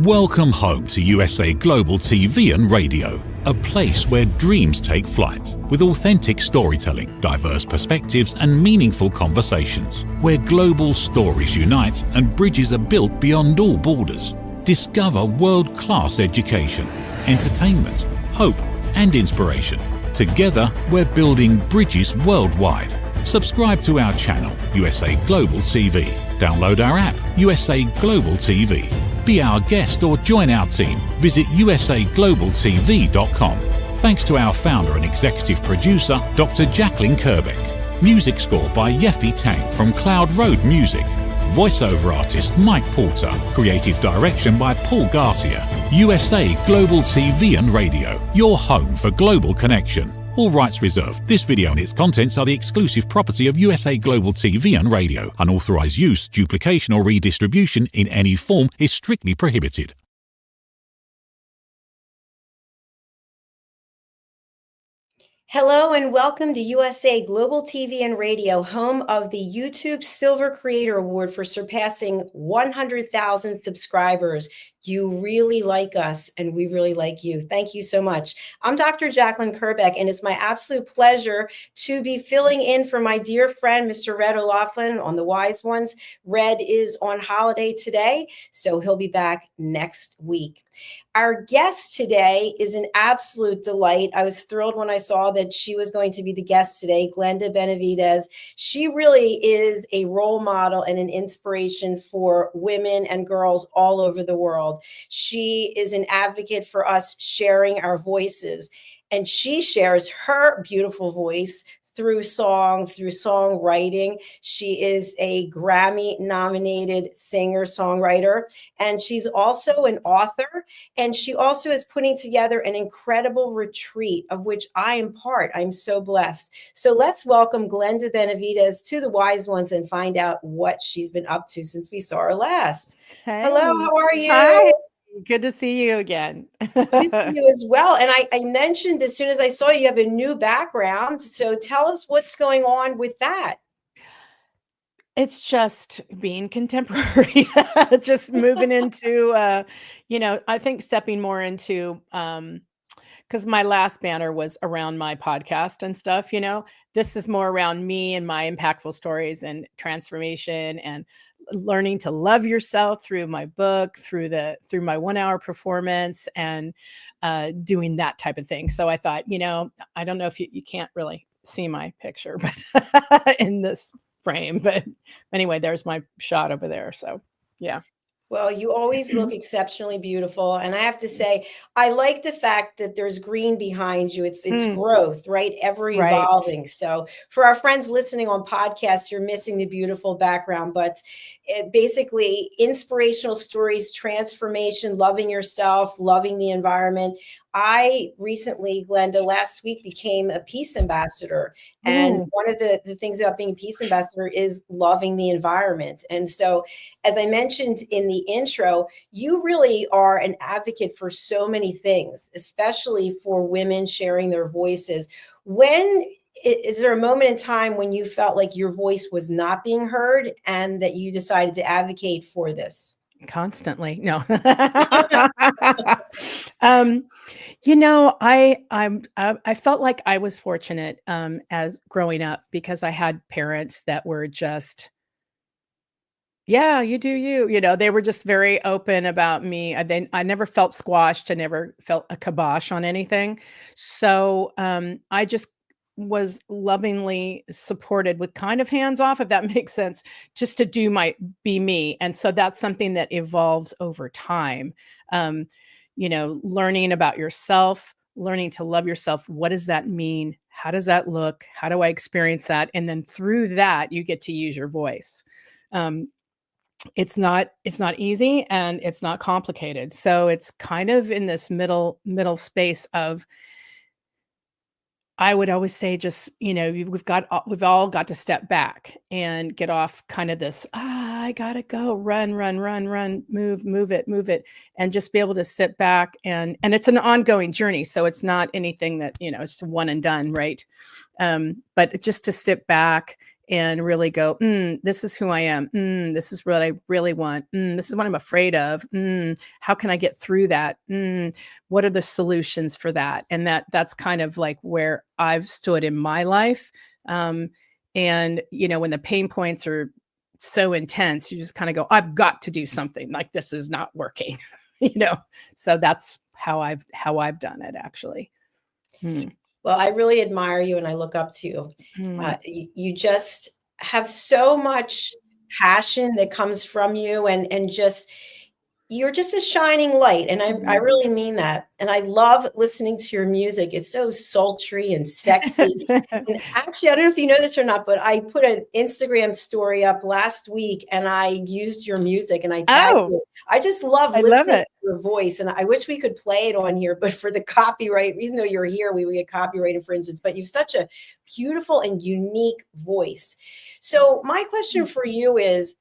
Welcome home to USA Global TV and Radio, a place where dreams take flight, with authentic storytelling, diverse perspectives and meaningful conversations, where global stories unite and bridges are built beyond all borders. Discover world-class education, entertainment, hope and inspiration. Together, we're building bridges worldwide. Subscribe to our channel, USA Global TV. Download our app, USA Global TV. Be our guest or join our team. Visit usaglobaltv.com. Thanks to our founder and executive producer, Dr. Jacalyn Kerbeck. Music score by Yeffy Tang from Cloud Road Music. Voiceover artist Mike Porter. Creative direction by Paul Garcia. USA Global TV and Radio. Your home for global connection. All rights reserved. This video and its contents are the exclusive property of USA Global TV and Radio. Unauthorized use, duplication or redistribution in any form is strictly prohibited. Hello and welcome to USA Global TV and Radio, home of the YouTube Silver Creator Award for surpassing 100,000 subscribers. You really like us and we really like you. Thank you so much. I'm Dr. Jacalyn Kerbeck, and it's my absolute pleasure to be filling in for my dear friend, Mr. Red O'Loughlin on The Wise Ones. Red is on holiday today, so he'll be back next week. Our guest today is an absolute delight. I was thrilled when I saw that she was going to be the guest today, Glenda Benevides. She really is a role model and an inspiration for women and girls all over the world. She is an advocate for us sharing our voices, and she shares her beautiful voice through song, through songwriting. She is a Grammy-nominated singer-songwriter, and she's also an author, and she also is putting together an incredible retreat of which I am part. I'm so blessed. So let's welcome Glenda Benevides to The Wise Ones and find out what she's been up to since we saw her last. Hey. Hello, how are you? Hi. Good to see you again. Good to see you as well. And I mentioned as soon as I saw you have a new background. So tell us what's going on with that. It's just being contemporary, just moving into, I think stepping more into, because my last banner was around my podcast and stuff, this is more around me and my impactful stories and transformation and learning to love yourself through my book, through my 1 hour performance and doing that type of thing. So I thought, I don't know if you can't really see my picture, but in this frame, but anyway, there's my shot over there. So yeah. Well, you always look exceptionally beautiful. And I have to say, I like the fact that there's green behind you. It's growth, right? Ever evolving. Right. So for our friends listening on podcasts, you're missing the beautiful background, but basically inspirational stories, transformation, loving yourself, loving the environment. I recently, Glenda, last week became a peace ambassador. And one of the things about being a peace ambassador is loving the environment. And so, as I mentioned in the intro, you really are an advocate for so many things, especially for women sharing their voices. Is there a moment in time when you felt like your voice was not being heard and that you decided to advocate for this? Constantly. No. I felt like I was fortunate as growing up because I had parents that were just, yeah, you do you. They were just very open about me. I never felt squashed. I never felt a kibosh on anything. So I just was lovingly supported with kind of hands off, if that makes sense, just to be me. And so that's something that evolves over time. Learning about yourself, learning to love yourself. What does that mean? How does that look? How do I experience that? And then through that, you get to use your voice. It's not easy and it's not complicated. So it's kind of in this middle space of, I would always say, just, we've all got to step back and get off kind of this, I gotta go, run, move it. And just be able to sit back and it's an ongoing journey. So it's not anything that, it's one and done. Right. But just to step back and really go, this is who I am. This is what I really want. This is what I'm afraid of. How can I get through that? What are the solutions for that? And that's kind of like where I've stood in my life. And, when the pain points are so intense, you just kind of go, I've got to do something, like this is not working, So that's how I've done it, actually. Well, I really admire you and I look up to you. Mm. You just have so much passion that comes from you, and just you're just a shining light. And I really mean that. And I love listening to your music. It's so sultry and sexy. And actually, I don't know if you know this or not, but I put an Instagram story up last week and I used your music and I tagged Oh, you. I just love I love listening it. to your voice. And I wish we could play it on here, but for the copyright, even though you're here, we would get copyright infringements. But you've such a beautiful and unique voice. So my question for you is,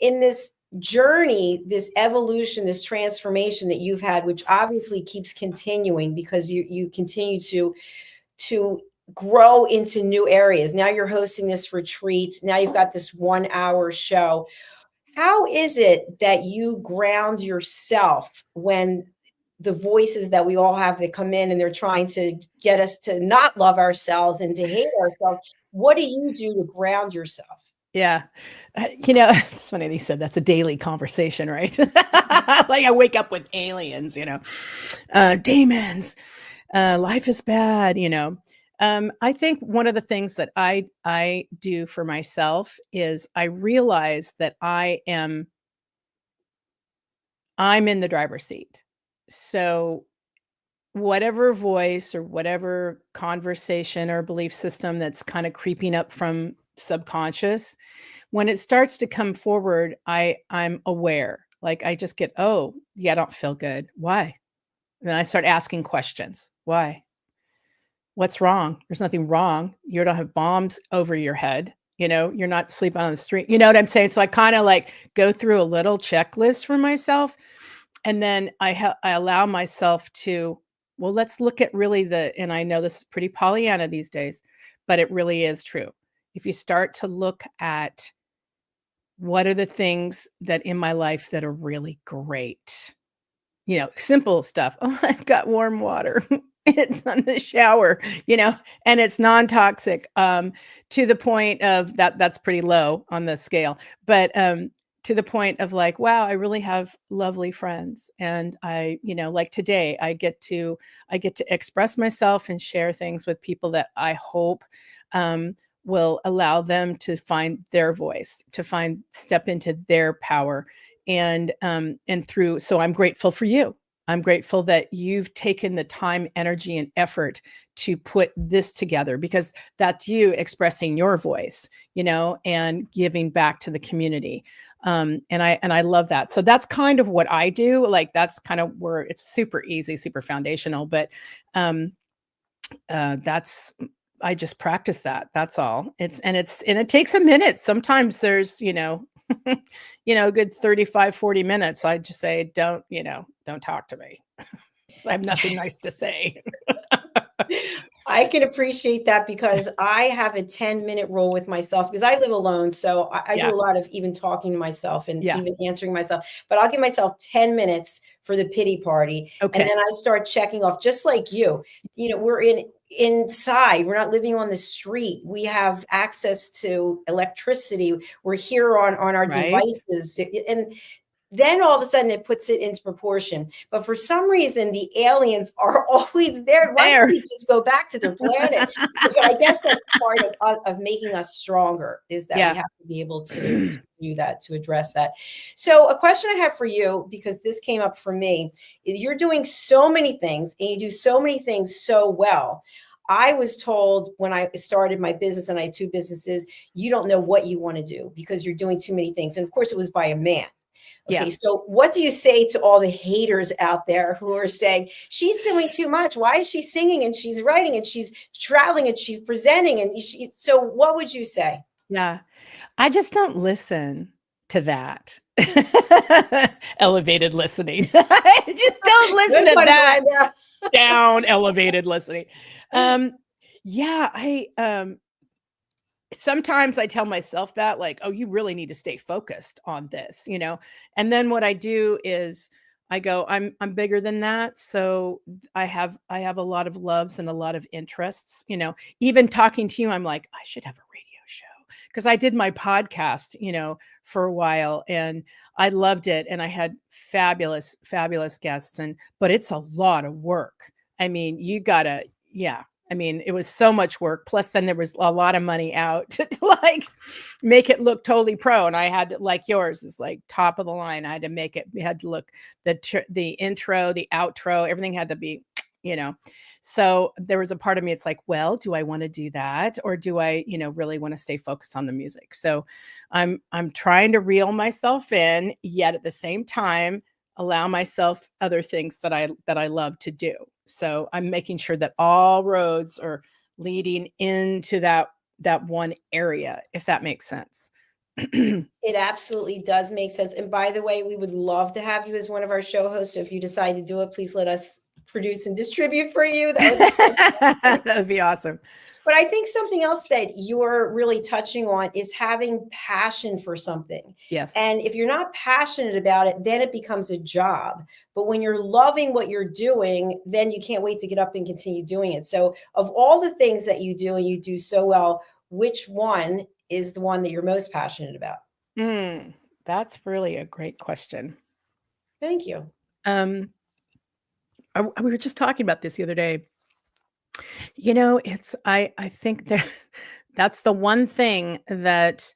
in this journey, this evolution, this transformation that you've had, which obviously keeps continuing because you continue to grow into new areas. Now you're hosting this retreat. Now you've got this 1 hour show. How is it that you ground yourself when the voices that we all have that come in and they're trying to get us to not love ourselves and to hate ourselves? What do you do to ground yourself? Yeah. It's funny that you said that's a daily conversation, right? Like I wake up with aliens, demons, life is bad, I think one of the things that I do for myself is I realize that I'm in the driver's seat. So whatever voice or whatever conversation or belief system that's kind of creeping up from subconscious, when it starts to come forward, I'm aware. Like I just get, oh, yeah, I don't feel good. Why? And then I start asking questions. Why? What's wrong? There's nothing wrong. You don't have bombs over your head. You're not sleeping on the street. You know what I'm saying? So I kind of like go through a little checklist for myself. And then I allow myself to, well, let's look at really and I know this is pretty Pollyanna these days, but it really is true. If you start to look at what are the things that in my life that are really great, simple stuff. Oh, I've got warm water. It's on the shower, and it's non-toxic, to the point of that's pretty low on the scale, but, to the point of like, wow, I really have lovely friends. And like today, I get to express myself and share things with people that I hope, will allow them to find their voice, to step into their power. And through, so I'm grateful for you. I'm grateful that you've taken the time, energy, and effort to put this together, because that's you expressing your voice, and giving back to the community. And I love that. So that's kind of what I do. Like that's kind of where it's super easy, super foundational, but I just practice that. That's all. It takes a minute. Sometimes there's, a good 35, 40 minutes. I just say, don't talk to me. I have nothing nice to say. I can appreciate that because I have a 10-minute rule with myself because I live alone. So I do Yeah. a lot of even talking to myself and Yeah. even answering myself. But I'll give myself 10 minutes for the pity party. Okay. And then I start checking off, just like you. We're inside. We're not living on the street. We have access to electricity. We're here on our Right. devices. And then all of a sudden it puts it into proportion. But for some reason, the aliens are always there. Why don't they just go back to their planet? But I guess that's part of making us stronger, is that we have to be able to do that, to address that. So a question I have for you, because this came up for me, is you're doing so many things and you do so many things so well. I was told when I started my business, and I had two businesses, you don't know what you want to do because you're doing too many things. And of course, it was by a man. Okay, so what do you say to all the haters out there who are saying, she's doing too much? Why is she singing and she's writing and she's traveling and she's presenting? And so what would you say? Yeah, I just don't listen to that. Elevated listening. I just don't listen to that. Glenda. Down elevated listening. Yeah, sometimes I tell myself that, like, oh, you really need to stay focused on this, and then what I do is I go, I'm bigger than that. So I have a lot of loves and a lot of interests, even talking to you, I'm like, I should have a radio show because I did my podcast, for a while, and I loved it, and I had fabulous, fabulous guests, but it's a lot of work. I mean, you gotta, yeah. I mean, it was so much work. Plus, then there was a lot of money out to like make it look totally pro. And I had to, like yours is like top of the line. I had to make it. We had to look the intro, the outro, everything had to be, So there was a part of me. It's like, well, do I want to do that, or do I, really want to stay focused on the music? So I'm trying to reel myself in, yet at the same time allow myself other things that I love to do. So I'm making sure that all roads are leading into that one area, if that makes sense. It absolutely does make sense. And by the way, we would love to have you as one of our show hosts. So if you decide to do it, please let us produce and distribute for you. That would be awesome. But I think something else that you're really touching on is having passion for something. Yes. And if you're not passionate about it, then it becomes a job. But when you're loving what you're doing, then you can't wait to get up and continue doing it. So of all the things that you do and you do so well, which one is the one that you're most passionate about? That's really a great question. Thank you. We were just talking about this the other day. I think that's the one thing that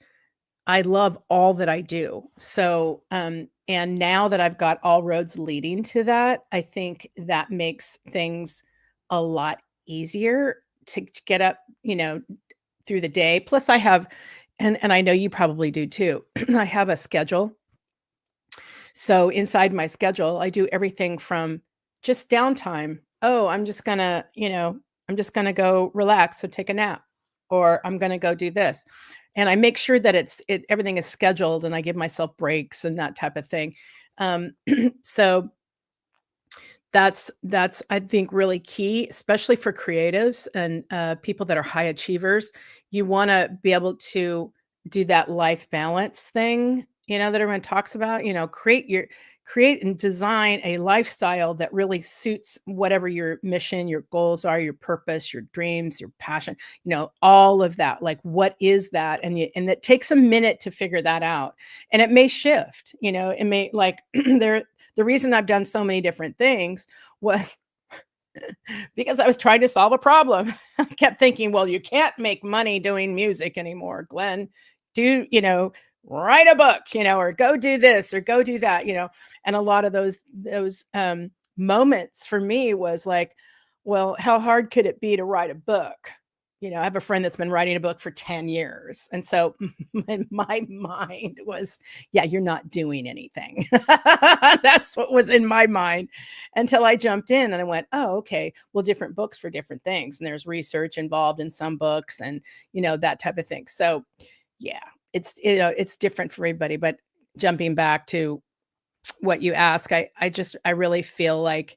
I love all that I do. So, and now that I've got all roads leading to that, I think that makes things a lot easier to get up, through the day. Plus I have, and I know you probably do too. I have a schedule. So inside my schedule, I do everything from just downtime. Oh, I'm just gonna go relax, so take a nap, or I'm gonna go do this. And I make sure that everything is scheduled, and I give myself breaks and that type of thing. So that's I think really key, especially for creatives and people that are high achievers. You want to be able to do that life balance thing, that everyone talks about. Create and design a lifestyle that really suits whatever your mission, your goals are, your purpose, your dreams, your passion, all of that. Like, what is that? And it takes a minute to figure that out. And it may shift, it may, like, the reason I've done so many different things was because I was trying to solve a problem. I kept thinking, well, you can't make money doing music anymore, Glenn. Write a book, or go do this or go do that, and a lot of those moments for me was like, well, how hard could it be to write a book? I have a friend that's been writing a book for 10 years. And so my mind was, yeah, you're not doing anything. That's what was in my mind until I jumped in and I went, oh, okay, well, different books for different things. And there's research involved in some books and, that type of thing. So yeah, it's different for everybody. But jumping back to what you ask, I really feel like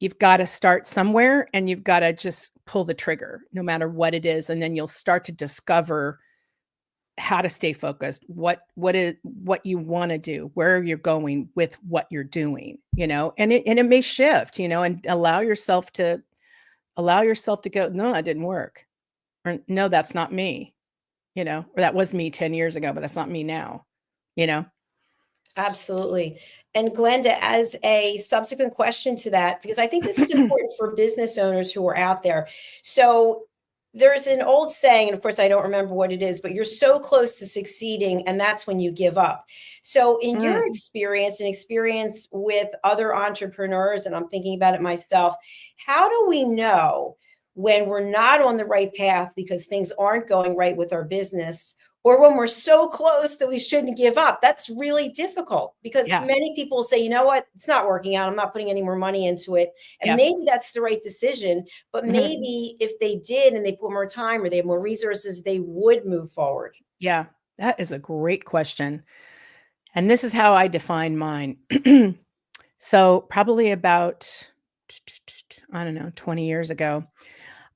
you've got to start somewhere and you've got to just pull the trigger no matter what it is. And then you'll start to discover how to stay focused, what you want to do, where you're going with what you're doing, and it may shift, and allow yourself to go, no, that didn't work. Or no, that's not me, or that was me 10 years ago, but that's not me now, Absolutely. And Glenda, as a subsequent question to that, because I think this is important for business owners who are out there. So there's an old saying, and of course, I don't remember what it is, but you're so close to succeeding, and that's when you give up. So in your experience and experience with other entrepreneurs, and I'm thinking about it myself, how do we know when we're not on the right path because things aren't going right with our business, or when we're so close that we shouldn't give up? That's really difficult because many people say, you know what, it's not working out. I'm not putting any more money into it. And maybe that's the right decision. But maybe if they did and they put more time or they have more resources, they would move forward. Yeah, that is a great question. And this is how I define mine. So probably about, I don't know, 20 years ago,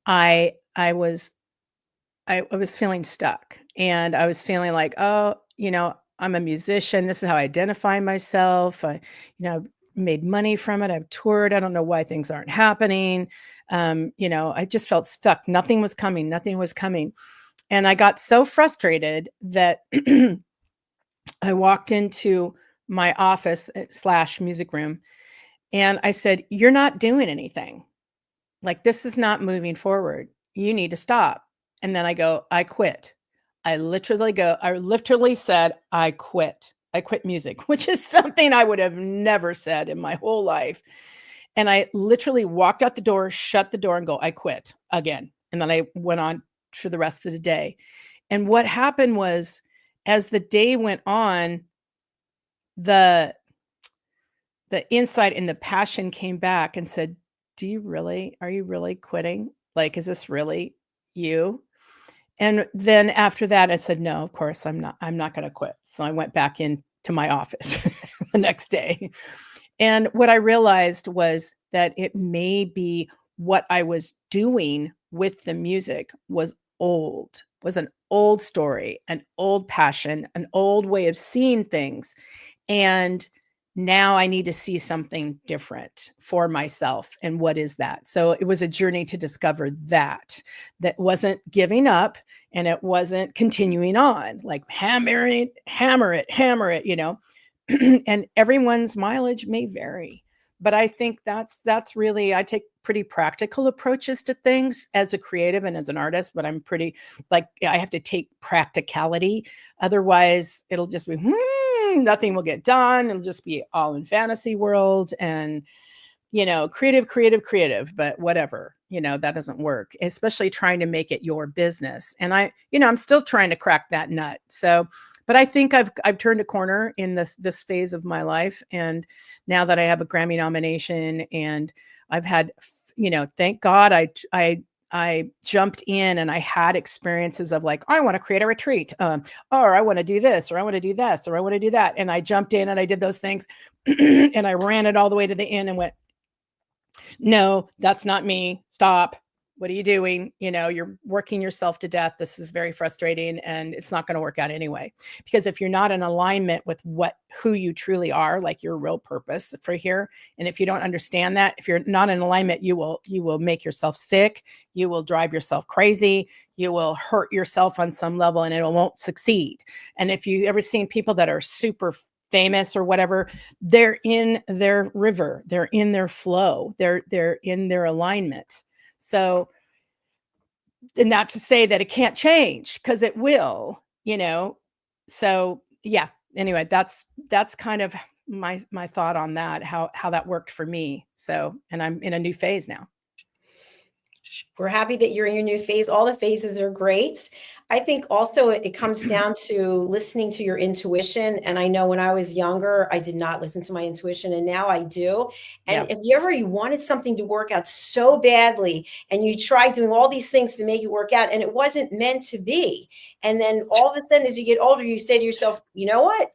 I was I was feeling stuck, and I was feeling like, oh, I'm a musician. This is how I identify myself. I've made money from it. I've toured. I don't know why things aren't happening. I just felt stuck. Nothing was coming. Nothing was coming. And I got so frustrated that I walked into my office / music room, and I said, "You're not doing anything. Like, this is not moving forward. You need to stop." And then I go, "I quit." I literally said, "I quit. I quit music," which is something I would have never said in my whole life. And I literally walked out the door, shut the door, and go, "I quit," again. And then I went on for the rest of the day. And what happened was, as the day went on, the insight and the passion came back and said, are you really quitting? Like, is this really you? And then after that, I said, no, of course I'm not going to quit. So I went back into my office the next day. And what I realized was that it may be what I was doing with the music was an old story, an old passion, an old way of seeing things. And now I need to see something different for myself. And what is that? So it was a journey to discover that wasn't giving up, and it wasn't continuing on, like hammer it, and everyone's mileage may vary. But I think that's really, I take pretty practical approaches to things as a creative and as an artist, but I'm pretty, like, I have to take practicality. Otherwise it'll just be, nothing will get done. It'll just be all in fantasy world and, creative, but whatever, that doesn't work, especially trying to make it your business. And I'm still trying to crack that nut. So, but I think I've turned a corner in this phase of my life. And now that I have a Grammy nomination, and I've had, thank God I jumped in, and I had experiences of like, I want to create a retreat, or I want to do this, or I want to do this, or I want to do that. And I jumped in and I did those things and I ran it all the way to the end and went, no, that's not me. Stop. What are you doing? You're working yourself to death. This is very frustrating, and it's not going to work out anyway. Because if you're not in alignment with who you truly are, like your real purpose for here, and if you don't understand that, if you're not in alignment, you will make yourself sick. You will drive yourself crazy. You will hurt yourself on some level, and it won't succeed. And if you ever seen people that are super famous or whatever, they're in their river, they're in their flow, they're in their alignment. So, and not to say that it can't change, because it will, So yeah, anyway, that's kind of my thought on that, how that worked for me. So, and I'm in a new phase now. We're happy that you're in your new phase. All the phases are great. I think also it comes down to listening to your intuition. And I know when I was younger, I did not listen to my intuition, and now I do. And if you wanted something to work out so badly, and you tried doing all these things to make it work out, and it wasn't meant to be, and then all of a sudden, as you get older, you say to yourself, you know what?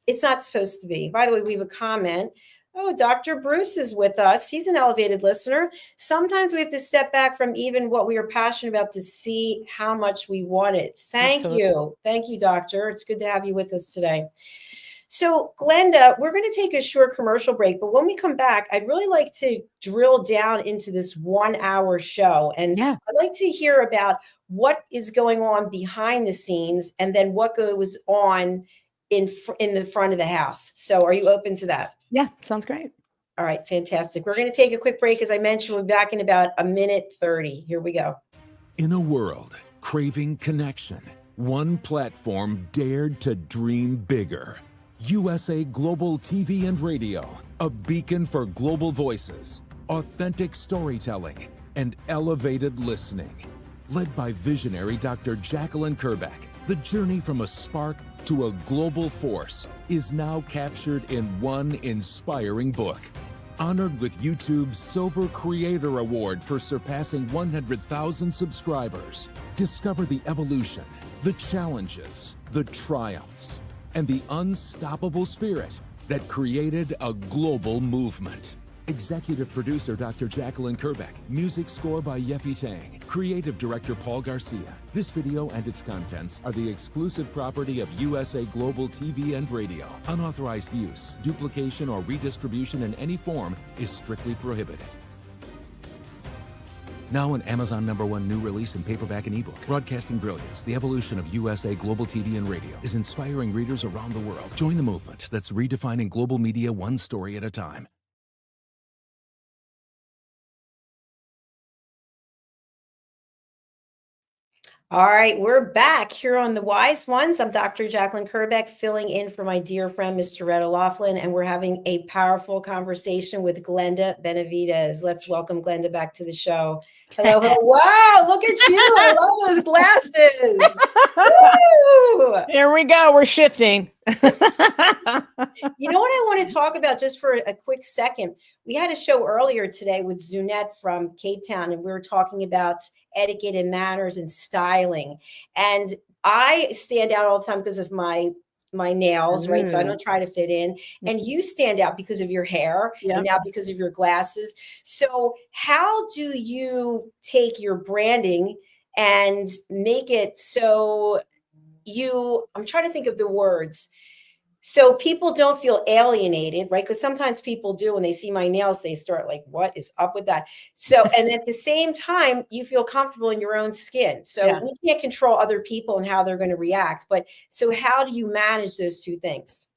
It's not supposed to be. By the way, we have a comment. Oh, Dr. Bruce is with us. He's an elevated listener. Sometimes we have to step back from even what we are passionate about to see how much we want it. Thank you. Thank you, Doctor. It's good to have you with us today. So, Glenda, we're going to take a short commercial break, but when we come back, I'd really like to drill down into this 1 hour show. And I'd like to hear about what is going on behind the scenes, and then what goes on in the front of the house. So are you open to that? Yeah, sounds great. All right, fantastic. We're going to take a quick break. As I mentioned, we'll be back in about a minute 30. Here we go. In a world craving connection, one platform dared to dream bigger. USA Global TV and Radio, a beacon for global voices, authentic storytelling, and elevated listening. Led by visionary Dr. Jacalyn Kerbeck, the journey from a spark to a global force is now captured in one inspiring book. Honored with YouTube's Silver Creator Award for surpassing 100,000 subscribers. Discover the evolution, the challenges, the triumphs, and the unstoppable spirit that created a global movement. Executive producer Dr. Jacalyn Kerbeck. Music score by Yeffy Tang. Creative director Paul Garcia. This video and its contents are the exclusive property of USA Global TV and Radio. Unauthorized use, duplication, or redistribution in any form is strictly prohibited. Now an Amazon #1 new release in paperback and ebook. Broadcasting Brilliance, the evolution of USA Global TV and Radio, is inspiring readers around the world. Join the movement that's redefining global media one story at a time. All right, we're back here on The Wise Ones. I'm Dr. Jacalyn Kerbeck, filling in for my dear friend, Mr. Rhett O'Loughlin, and we're having a powerful conversation with Glenda Benevides. Let's welcome Glenda back to the show. Hello, hello. Wow, look at you. I love those glasses. Woo! Here we go. We're shifting. You know what I want to talk about just for a quick second? We had a show earlier today with Zunette from Cape Town, and we were talking about etiquette and manners and styling. And I stand out all the time because of my nails, right? So I don't try to fit in. And you stand out because of your hair and now because of your glasses. So how do you take your branding and make it so I'm trying to think of the words, so people don't feel alienated, right? Because sometimes people do, when they see my nails, they start like, what is up with that? So, and at the same time, you feel comfortable in your own skin. So we can't control other people and how they're going to react. But so how do you manage those two things?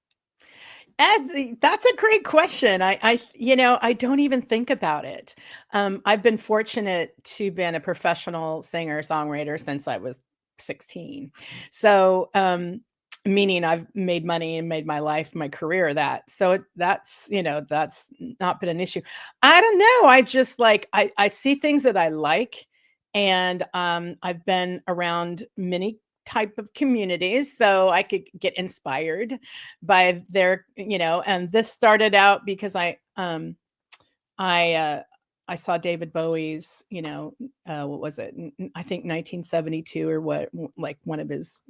Ed, that's a great question. I don't even think about it. I've been fortunate to be a professional singer-songwriter since I was 16. So, meaning I've made money and made my life, my career that. So that's not been an issue. I don't know. I just I see things that I like, and I've been around many type of communities, so I could get inspired by their, and this started out because I saw David Bowie's, what was it? I think 1972 or what, like one of his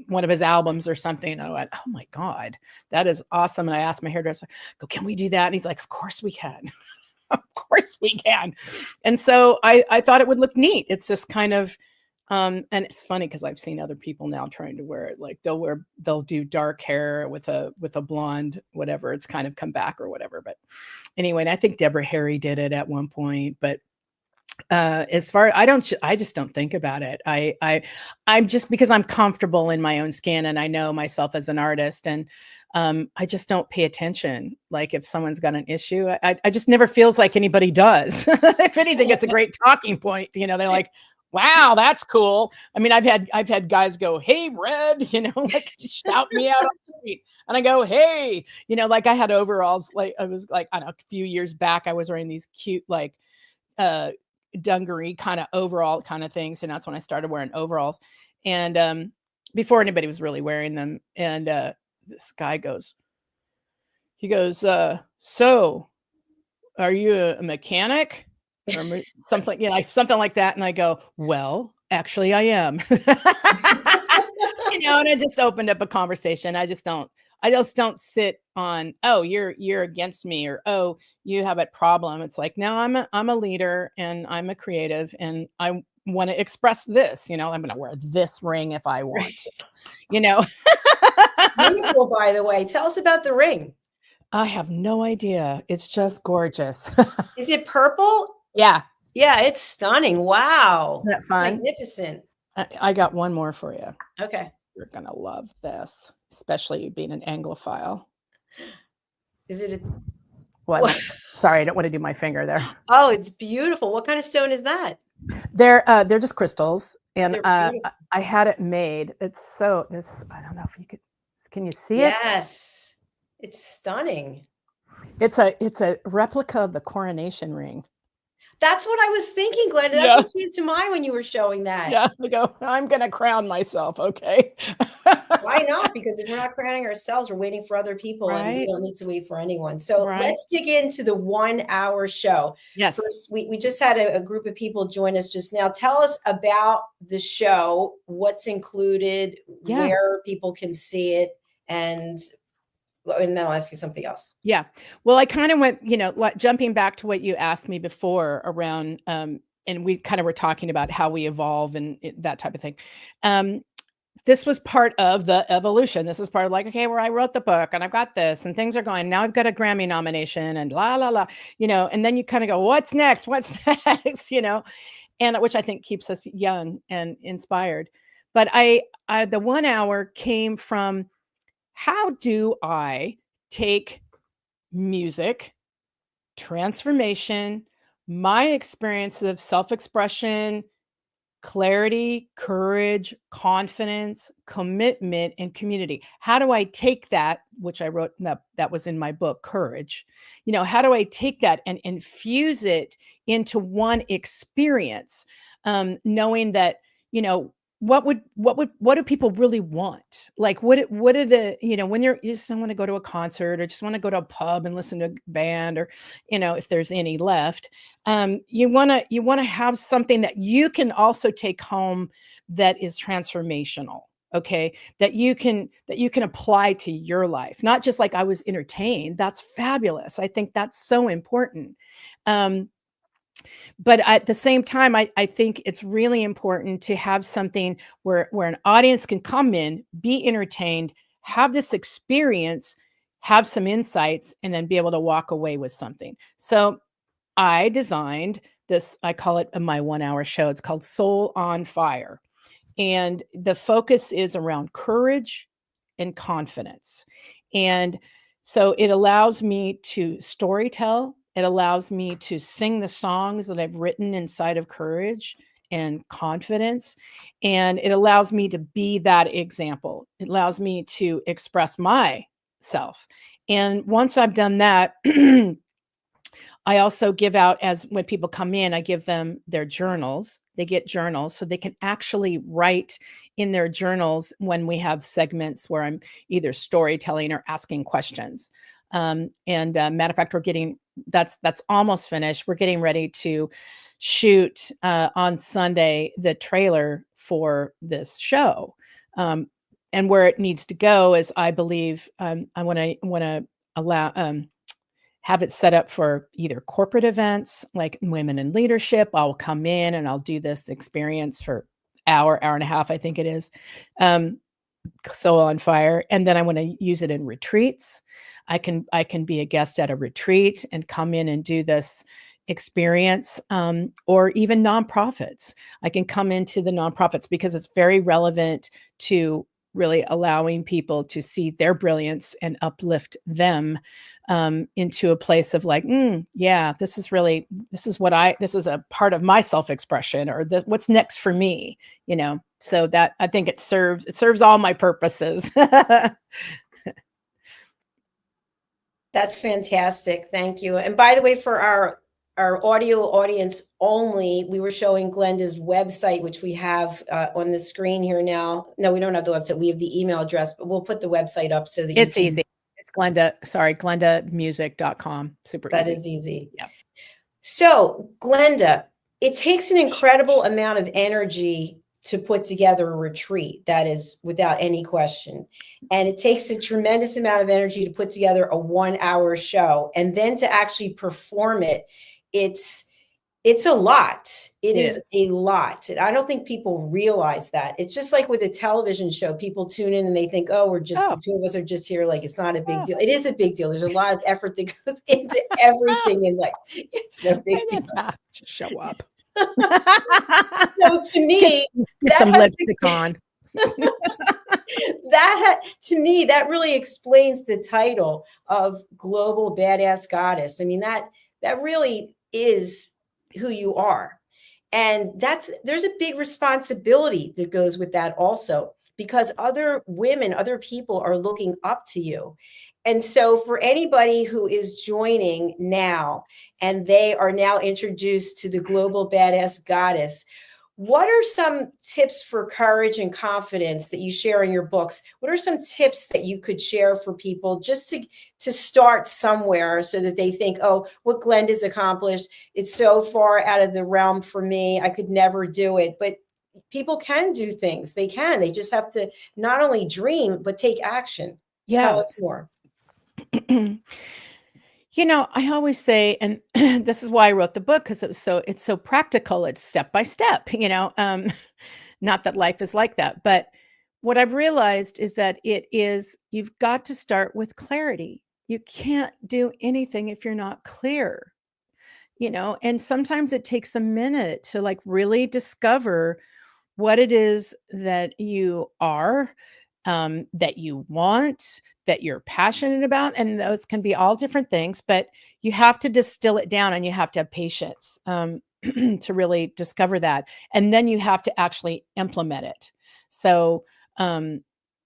albums or something. And I went, oh my God, that is awesome. And I asked my hairdresser, can we do that? And he's like, of course we can. Of course we can. And so I thought it would look neat. It's just kind of, and it's funny because I've seen other people now trying to wear it. Like they'll do dark hair with a blonde, whatever. It's kind of come back or whatever. But anyway, and I think Deborah Harry did it at one point. But as far, I just don't think about it. I'm just, because I'm comfortable in my own skin and I know myself as an artist, and I just don't pay attention. Like if someone's got an issue, I just never feels like anybody does. If anything, it's a great talking point. They're like, wow, that's cool. I mean, I've had guys go, hey, Red, like shout me out on the street. And I go, hey, like I had overalls. Like I was like, I don't know, a few years back, I was wearing these cute, like dungaree kind of overall kind of things. And that's when I started wearing overalls. And before anybody was really wearing them. And this guy goes, so are you a mechanic? Or something, something like that. And I go, well, actually I am, and I just opened up a conversation. I just don't sit on, oh, you're against me, or, oh, you have a problem. It's like, no, I'm a leader and I'm a creative and I want to express this, I'm going to wear this ring if I want to, Beautiful, by the way. Tell us about the ring. I have no idea. It's just gorgeous. Is it purple? Yeah. Yeah, it's stunning. Wow. Isn't that fun? Magnificent. I got one more for you. Okay. You're going to love this, especially being an Anglophile. Is it what? Sorry, I don't want to do my finger there. Oh, it's beautiful. What kind of stone is that? They're just crystals. And I had it made. It's I don't know if you can you see it? Yes. It's stunning. It's a replica of the coronation ring. That's what I was thinking, Glenda. That's what came to mind when you were showing that. Yeah, I go, I'm going to crown myself, okay? Why not? Because if we're not crowning ourselves, we're waiting for other people, and we don't need to wait for anyone. So let's dig into the 1 hour show. Yes. First, we just had a group of people join us just now. Tell us about the show, what's included, where people can see it, and and then I'll ask you something else. Yeah. Well, I kind of went, like jumping back to what you asked me before around, and we kind of were talking about how we evolve and that type of thing. This was part of the evolution. This is part of like, okay, where I wrote the book and I've got this and things are going, now I've got a Grammy nomination and la, la, la, and then you kind of go, what's next? What's next? And which I think keeps us young and inspired. But the 1 hour came from, how do I take music, transformation, my experience of self-expression, clarity, courage, confidence, commitment, and community. How do I take that, which I wrote, that was in my book, Courage. How do I take that and infuse it into one experience, knowing that, what do people really want? Like, what are the, when you just don't want to go to a concert or just want to go to a pub and listen to a band, or, if there's any left, you want to have something that you can also take home that is transformational. Okay. That you can apply to your life, not just like I was entertained. That's fabulous. I think that's so important. But at the same time, I think it's really important to have something where an audience can come in, be entertained, have this experience, have some insights, and then be able to walk away with something. So I designed this, I call it my 1 hour show. It's called Soul on Fire. And the focus is around courage and confidence. And so it allows me to storytell. It allows me to sing the songs that I've written inside of courage and confidence. And it allows me to be that example. It allows me to express myself. And once I've done that, I also give out, as when people come in, I give them their journals. They get journals so they can actually write in their journals when we have segments where I'm either storytelling or asking questions. Matter of fact, that's almost finished. We're getting ready to shoot on Sunday the trailer for this show. And where it needs to go is, I believe, I want to allow have it set up for either corporate events like Women in Leadership. I'll come in and I'll do this experience for hour and a half, I think it is. Soul on Fire. And then I want to use it in retreats. I can be a guest at a retreat and come in and do this experience, or even nonprofits. I can come into the nonprofits because it's very relevant to really allowing people to see their brilliance and uplift them into a place of like, yeah, this is a part of my self-expression, or what's next for me, so that I think it serves all my purposes. That's fantastic. Thank you. And by the way, for our audio audience only, we were showing Glenda's website, which we have on the screen here now. No, we don't have the website. We have the email address, but we'll put the website up so that it's easy. It's glendamusic.com. Super easy. That is easy. Yeah. So, Glenda, it takes an incredible amount of energy to put together a retreat. That is without any question. And it takes a tremendous amount of energy to put together a 1 hour show, and then to actually perform it. It's a lot. It is a lot. And I don't think people realize that. It's just like with a television show, people tune in and they think, oh, the two of us are just here. Like, it's not a big deal. It is a big deal. There's a lot of effort that goes into everything in life. It's no big deal. Just show up. So to me, get some lipstick on. To me, that really explains the title of Global Badass Goddess. I mean, that really is who you are. And there's a big responsibility that goes with that also, because other women, other people are looking up to you. And so for anybody who is joining now and they are now introduced to the Global Badass Goddess, what are some tips for courage and confidence that you share in your books? What are some tips that you could share for people just to start somewhere, so that they think, oh, what Glenda's accomplished, it's so far out of the realm for me, I could never do it. But people can do things. They just have to not only dream, but take action. Yeah. Tell us more. I always say, and this is why I wrote the book, because it's so practical. It's step by step, not that life is like that, but what I've realized is that you've got to start with clarity. You can't do anything if you're not clear, and sometimes it takes a minute to like really discover what it is that you are, that you want, that you're passionate about. And those can be all different things, but you have to distill it down and you have to have patience to really discover that. And then you have to actually implement it. So,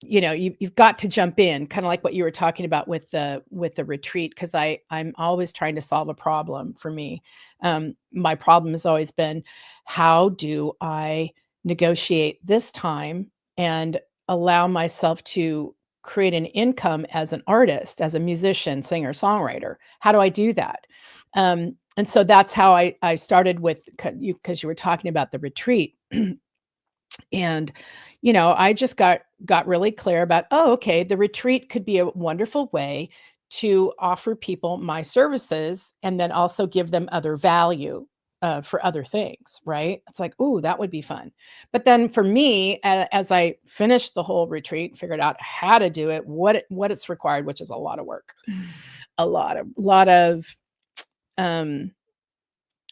you've got to jump in, kind of like what you were talking about with the retreat, because I'm always trying to solve a problem for me. My problem has always been, how do I negotiate this time and allow myself to create an income as an artist, as a musician, singer, songwriter? How do I do that? And so that's how I started with you, because you were talking about the retreat. And, I just got really clear about, oh, okay, the retreat could be a wonderful way to offer people my services and then also give them other value for other things, right? It's like, oh, that would be fun. But then for me, as I finished the whole retreat, figured out how to do it, what it's required, which is a lot of work, a lot of,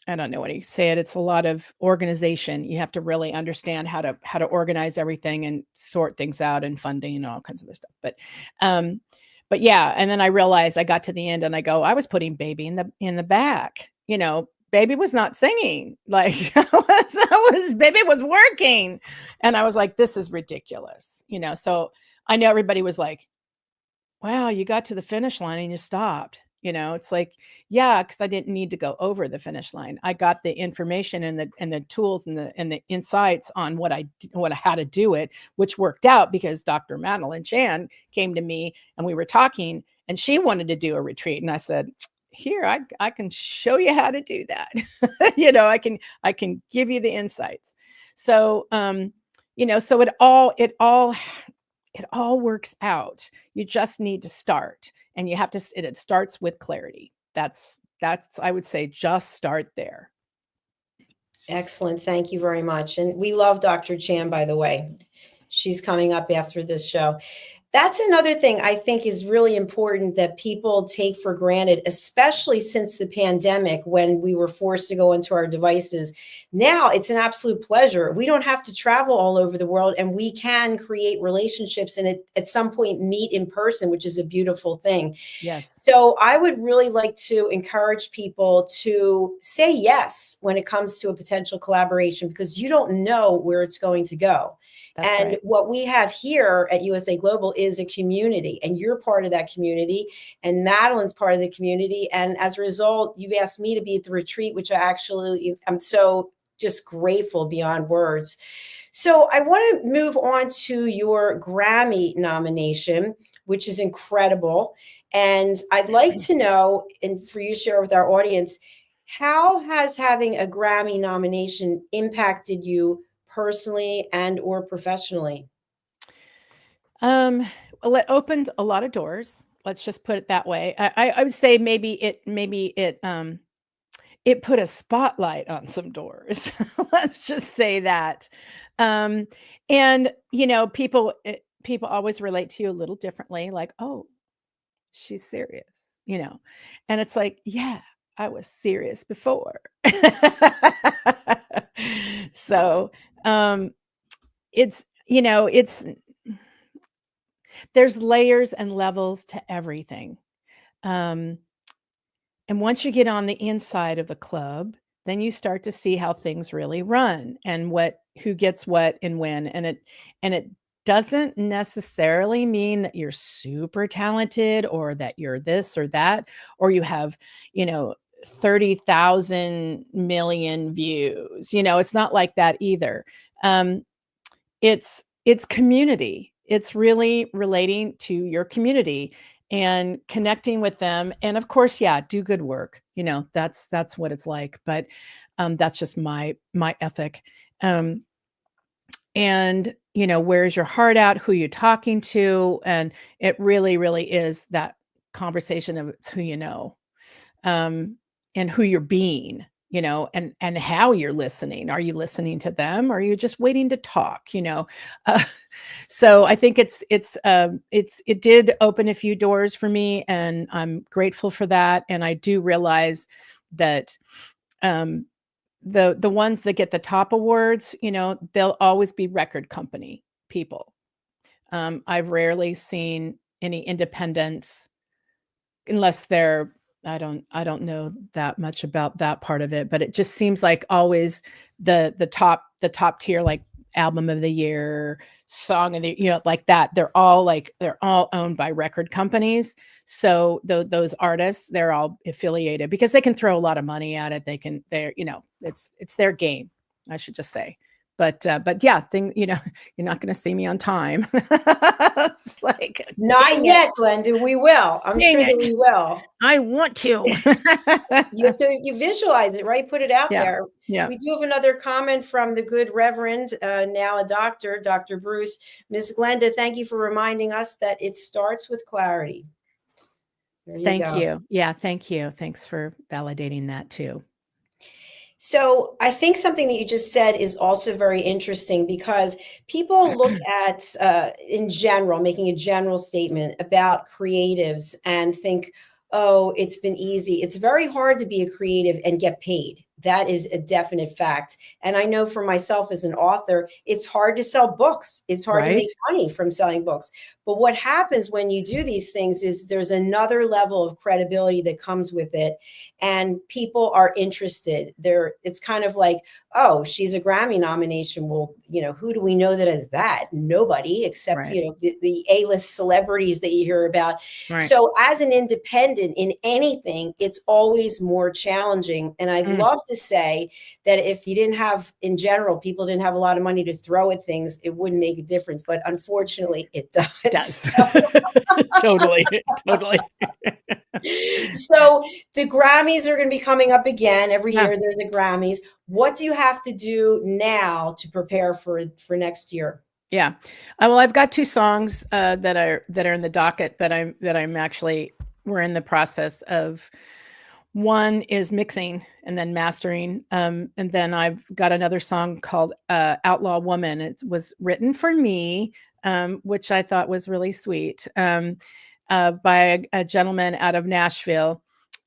I don't know what you say it. It's a lot of organization. You have to really understand how to organize everything and sort things out, and funding and all kinds of other stuff. But yeah. And then I realized, I got to the end and I was putting baby in the back. Baby was not singing. Like baby was working. And I was like, this is ridiculous. So I know everybody was like, wow, you got to the finish line and you stopped. It's like, yeah, because I didn't need to go over the finish line. I got the information and the tools and the insights on how to do it, which worked out because Dr. Madeline Chan came to me and we were talking, and she wanted to do a retreat, and I said, here, I can show you how to do that. I can give you the insights. So, so it all works out. You just need to start, and you have to, it starts with clarity. That's, I would say, just start there. Excellent. Thank you very much. And we love Dr. Chan, by the way. She's coming up after this show. That's another thing I think is really important that people take for granted, especially since the pandemic, when we were forced to go into our devices. Now it's an absolute pleasure. We don't have to travel all over the world, and we can create relationships and at some point meet in person, which is a beautiful thing. Yes. So I would really like to encourage people to say yes when it comes to a potential collaboration, because you don't know where it's going to go. That's and right. What we have here at USA Global is a community, and you're part of that community, and Madeline's part of the community. And as a result, you've asked me to be at the retreat, which I'm so just grateful beyond words. So I want to move on to your Grammy nomination, which is incredible. And I'd like to know, and for you to share with our audience, how has having a Grammy nomination impacted you personally and or professionally? Well, it opened a lot of doors. Let's just put it that way. I would say maybe it put a spotlight on some doors. Let's just say that. And people always relate to you a little differently, like, oh, she's serious, and it's like, yeah, I was serious before. So, it's, there's layers and levels to everything. And once you get on the inside of the club, then you start to see how things really run and who gets what and when. And it doesn't necessarily mean that you're super talented or that you're this or that, or you have, 30,000 million views. It's not like that either. It's community. It's really relating to your community and connecting with them. And of course, yeah, do good work. That's what it's like. But that's just my ethic. And where's your heart at? Who you're talking to? And it really, really is that conversation of it's who you know, and who you're being, and how you're listening. Are you listening to them? Or are you just waiting to talk? So I think it did open a few doors for me, and I'm grateful for that. And I do realize that the ones that get the top awards, they'll always be record company people. I've rarely seen any independents, unless they're, I don't know that much about that part of it, but it just seems like always the top tier, like album of the year, song of the, like that. They're all owned by record companies. So those artists, they're all affiliated because they can throw a lot of money at it. It's their game, I should just say. But yeah, you're not going to see me on time. It's like, not yet, Glenda. We will. I'm sure that we will. I want to. You visualize it, right? Put it out there. Yeah. We do have another comment from the good Reverend, now a doctor, Dr. Bruce. Miss Glenda, thank you for reminding us that it starts with clarity. Thank you. Yeah, thank you. Thanks for validating that too. So I think something that you just said is also very interesting, because people look at, in general, making a general statement about creatives and think, oh, it's been easy. It's very hard to be a creative and get paid. That is a definite fact. And I know for myself as an author, it's hard to sell books. It's hard to make money from selling books. But what happens when you do these things is there's another level of credibility that comes with it. And people are interested. It's kind of like, oh, she's a Grammy nomination. Well, who do we know that is that? Nobody, except, the A-list celebrities that you hear about. Right. So as an independent in anything, it's always more challenging. And I'd love to say that if you didn't have, in general, people didn't have a lot of money to throw at things, it wouldn't make a difference. But unfortunately, it does. Totally. So the Grammys are going to be coming up again. Every year there's a Grammys. What do you have to do now to prepare for next year? Yeah. Well, I've got 2 songs that are in the docket that we're in the process of. One is mixing and then mastering. And then I've got another song called Outlaw Woman. It was written for me, which I thought was really sweet, by a gentleman out of Nashville.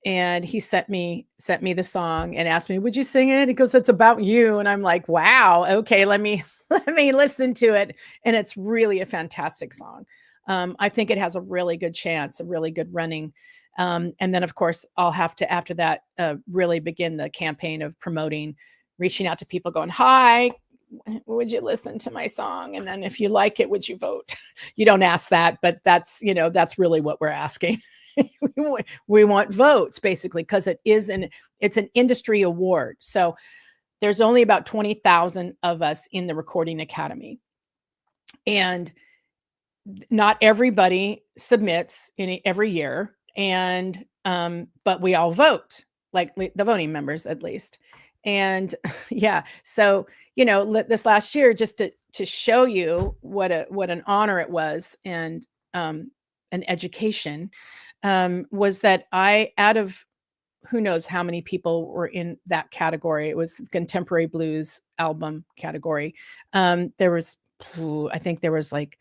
And he sent me the song and asked me, would you sing it? He goes, it's about you. And I'm like, wow, okay, let me listen to it. And it's really a fantastic song. I think it has a really good chance, a really good running. And then, of course, I'll have to, after that, really begin the campaign of promoting, reaching out to people going, hi, would you listen to my song? And then if you like it, would you vote? You don't ask that, but that's really what we're asking. We want votes, basically, because it's an industry award. So there's only about 20,000 of us in the Recording Academy. And not everybody submits every year. And, but we all vote, like the voting members, at least. And yeah, so, this last year, just to show you what an honor it was, and, an education, was that out of who knows how many people were in that category. It was contemporary blues album category. I think there was like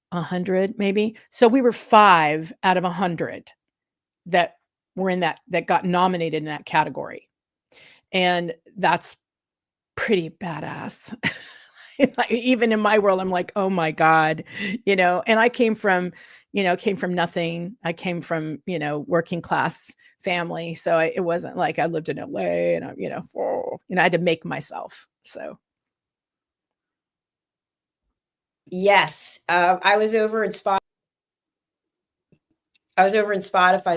100 maybe. So we were 5 out of 100 that were in that got nominated in that category. And that's pretty badass. Even in my world, I'm like, oh my God, and I came from nothing. I came from, working class family. So it wasn't like I lived in LA and I had to make myself. So. Yes. I was over in Spotify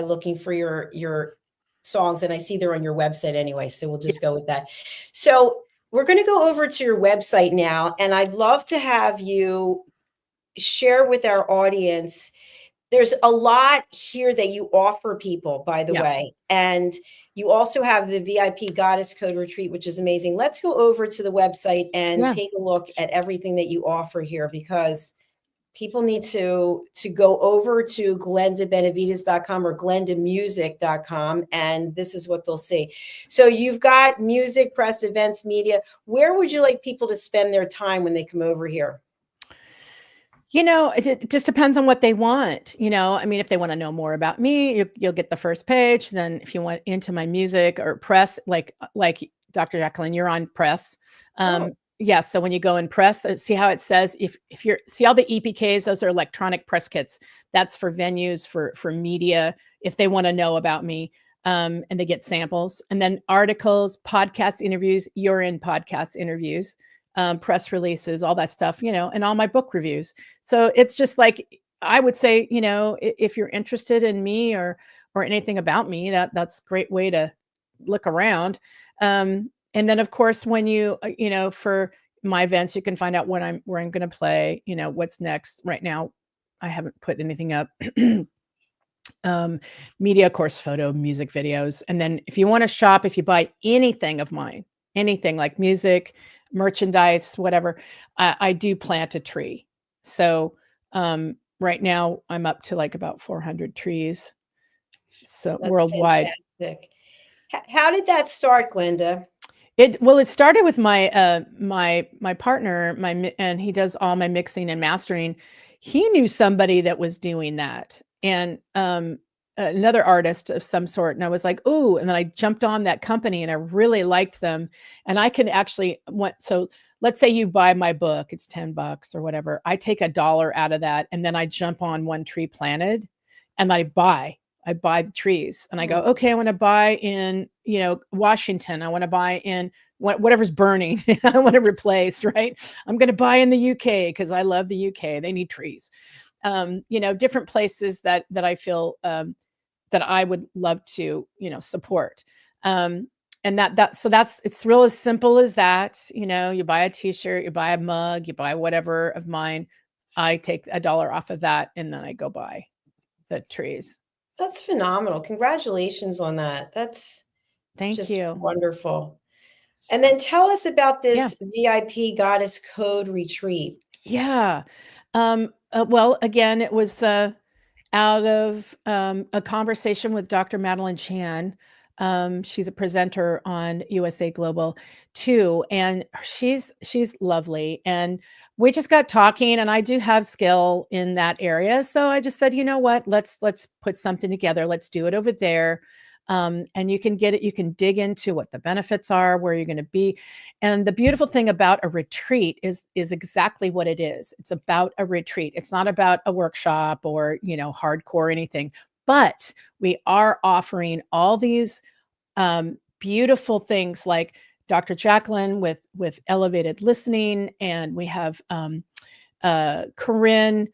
looking for your songs, and I see they're on your website anyway. So we'll just go with that. So we're going to go over to your website now, and I'd love to have you share with our audience. There's a lot here that you offer people, by the way. And you also have the VIP Goddess Code Retreat, which is amazing. Let's go over to the website and take a look at everything that you offer here, because people need to go over to glendabenevides.com or glendamusic.com, and this is what they'll see. So you've got music, press, events, media. Where would you like people to spend their time when they come over here? It just depends on what they want. I mean, if they want to know more about me, you'll get the first page. Then if you want into my music or press, like Dr. Jacalyn, you're on press. Yeah. So when you go in press, see how it says, if you're, see all the EPKs, those are electronic press kits. That's for venues, for media, if they want to know about me. And they get samples, and then articles, podcast interviews, you're in podcast interviews, press releases, all that stuff, and all my book reviews. So it's just like, I would say, if you're interested in me or anything about me, that's a great way to look around. And then of course, when you for my events, you can find out where I'm going to play, what's next. Right now, I haven't put anything up. Media, of course, photo, music videos. And then if you want to shop, if you buy anything of mine, anything like music, merchandise, whatever, I do plant a tree. So right now I'm up to like about 400 trees. So that's worldwide. Fantastic. How did that start, Glenda? It started with my my partner, and he does all my mixing and mastering. He knew somebody that was doing that, and another artist of some sort. And I was like, oh, and then I jumped on that company and I really liked them. And I can actually so let's say you buy my book, it's $10 or whatever. I take $1 out of that. And then I jump on One Tree Planted and I buy the trees, and I go, okay, I want to buy in, Washington. I want to buy in whatever's burning. I want to replace, right? I'm going to buy in the UK because I love the UK. They need trees. Different places that I feel that I would love to, support. And it's real as simple as that. You buy a t-shirt, you buy a mug, you buy whatever of mine. I take $1 off of that, and then I go buy the trees. That's phenomenal. Congratulations on that. That's Thank you. Wonderful. And then tell us about this VIP Goddess Code retreat. Yeah. Well, again, it was out of a conversation with Dr. Madeline Chan. She's a presenter on USA Global too, and she's lovely. And we just got talking, and I do have skill in that area, so I just said, you know what, let's put something together. Let's do it over there. And you can get it. You can dig into what the benefits are, where you're going to be. And the beautiful thing about a retreat is exactly what it is. It's about a retreat. It's not about a workshop or, hardcore anything, but we are offering all these beautiful things like Dr. Jacalyn with elevated listening. And we have Corinne.